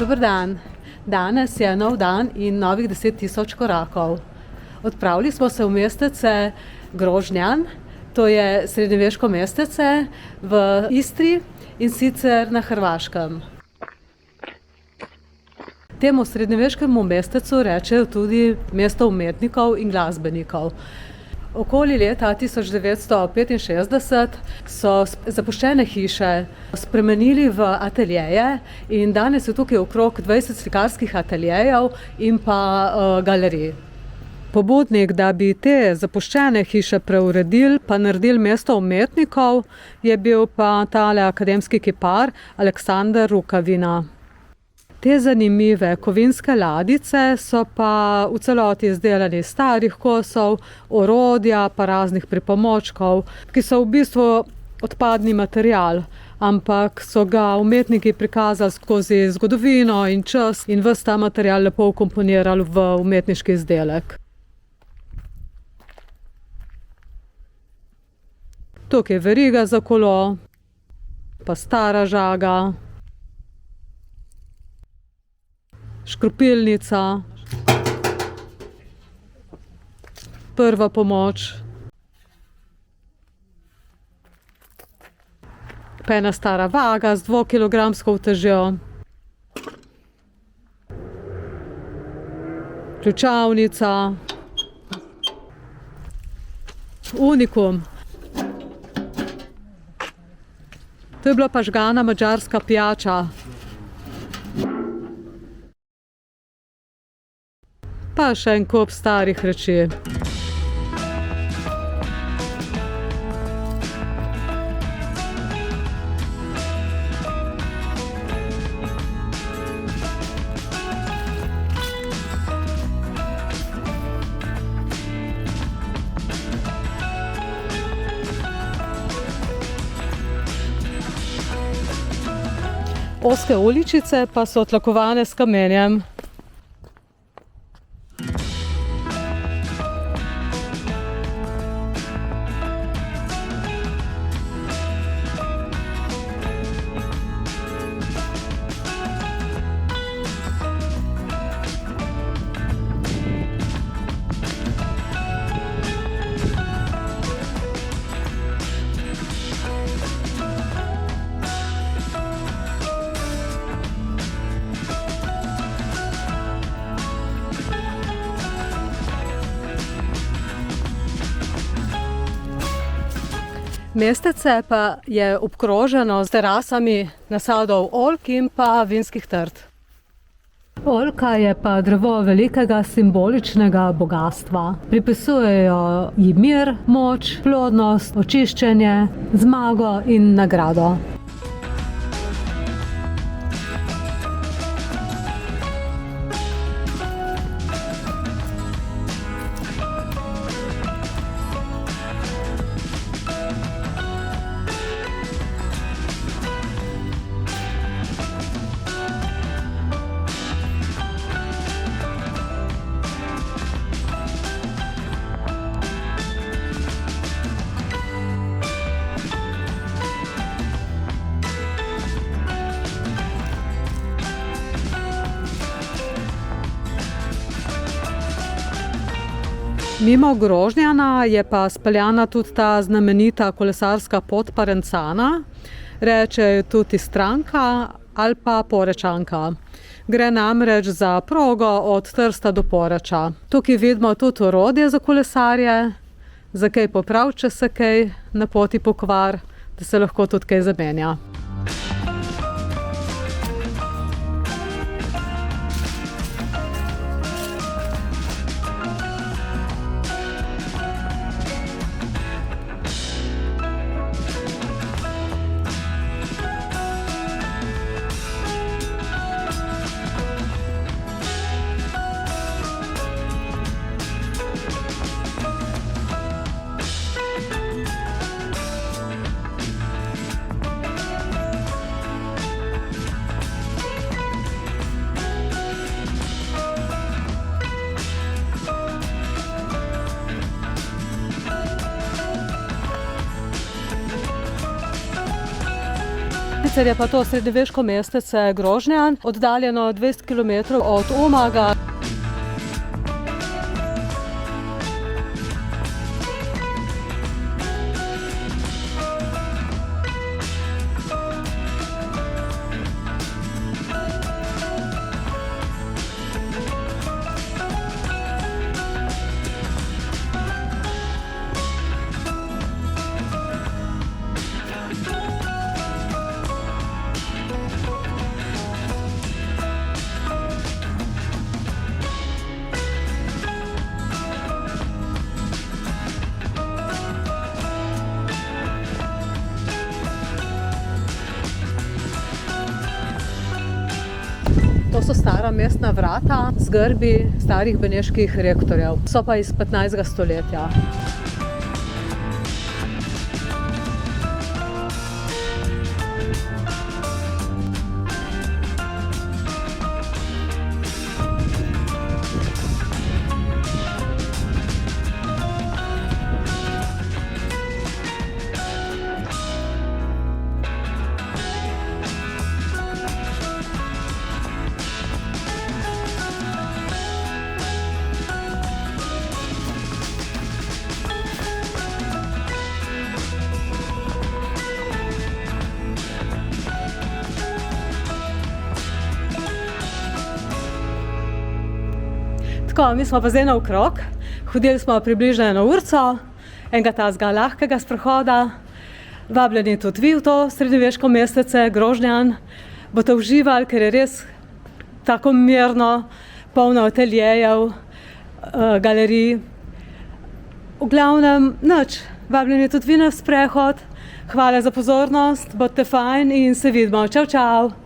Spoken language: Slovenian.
Dober dan. Danes je nov dan in novih 10 000 korakov. Odpravili smo se v mestece Grožnjan, to je srednjeveško mestece v Istri in sicer na Hrvaškem. Temu srednjeveškemu mestecu rečejo tudi mesto umetnikov in glasbenikov. Okoli leta 1965 so zapuščene hiše spremenili v ateljeje in danes je tukaj okrog 20 slikarskih ateljejev in pa galerij. Pobudnik, da bi te zapuščene hiše preuredili pa naredili mesto umetnikov, je bil pa tale akademski kipar Aleksander Rukavina. Te zanimive kovinske ladjice so pa v celoti izdelane iz starih kosov, orodja pa raznih pripomočkov, ki so v bistvu odpadni material, ampak so ga umetniki prikazali skozi zgodovino in čas in ves ta material lepo vkomponirali v umetniški izdelek. Tukaj je veriga za kolo, pa stara žaga, škropilnica, prva pomoč, pa ena stara vaga z 2-kilogramsko težjo, ključavnica, unikum. To je bila pa žgana madžarska pijača. Pa še en kup starih reči. Ozke uličice pa so tlakovane s kamenjem. Mestece pa je obkroženo s terasami nasadov oljk in pa vinskih trt. Oljka je pa drevo velikega simboličnega bogastva. Pripisujejo ji mir, moč, plodnost, očiščenje, zmago in nagrado. Mimo Grožnjana je pa speljana tudi ta znamenita kolesarska pot Parencana, rečejo tudi Stranka ali pa Porečanka. Gre namreč za progo od Trsta do Poreča. Tukaj vidimo tudi orodje za kolesarje, za kaj popraviti, če se kaj na poti pokvari, da se lahko tudi kaj zamenja. Sicer je pa to srednjeveško mestece Grožnjan, oddaljeno 20 km od Umaga. To so stara mestna vrata z grbi starih beneških rektorjev. So pa iz 15. stoletja. Tako, mi smo pa zdaj naokrog. Hodili smo približno 1 uro, enega tazga lahkega sprehoda. Vabljeni tudi vi v to srednjeveško mestece Grožnjan. Boste uživali, ker je res tako mirno, polno ateljejev, galerij. V glavnem, nič. Vabljeni tudi vi na sprehod. Hvala za pozornost, bodite fajn in se vidimo. Čau, čau!